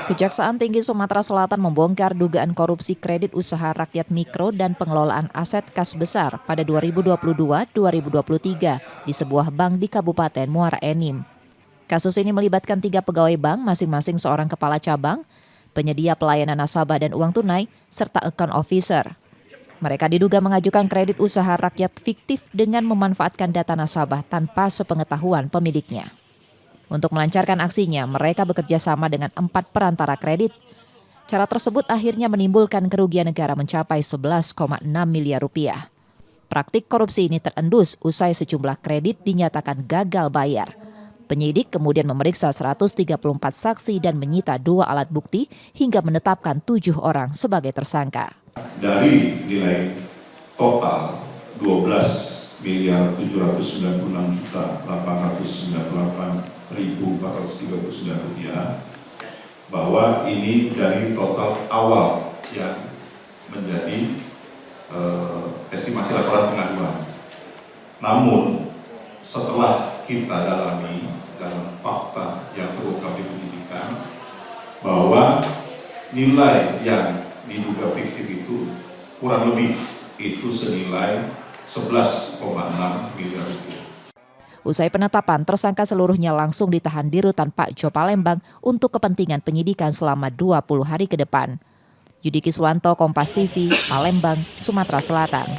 Kejaksaan Tinggi Sumatera Selatan membongkar dugaan korupsi kredit usaha rakyat mikro dan pengelolaan aset kas besar pada 2022-2023 di sebuah bank di Kabupaten Muara Enim. Kasus ini melibatkan 3 pegawai bank, masing-masing seorang kepala cabang, penyedia pelayanan nasabah dan uang tunai, serta account officer. Mereka diduga mengajukan kredit usaha rakyat fiktif dengan memanfaatkan data nasabah tanpa sepengetahuan pemiliknya. Untuk melancarkan aksinya, mereka bekerja sama dengan 4 perantara kredit. Cara tersebut akhirnya menimbulkan kerugian negara mencapai 11,6 miliar rupiah. Praktik korupsi ini terendus usai sejumlah kredit dinyatakan gagal bayar. Penyidik kemudian memeriksa 134 saksi dan menyita 2 alat bukti hingga menetapkan 7 orang sebagai tersangka. Dari nilai total 12.796.898.439 rupiah, bahwa ini dari total awal yang menjadi estimasi laporan pengaduan. Namun setelah kita dalami dalam fakta yang perlu kami penyidikan, bahwa nilai yang diduga fiktif itu kurang lebih itu senilai 11,6 miliar rupiah. Usai penetapan, tersangka seluruhnya langsung ditahan di rutan Pak Jo Palembang untuk kepentingan penyidikan selama 20 hari ke depan. Yudi Kiswanto, Kompas TV, Palembang, Sumatera Selatan.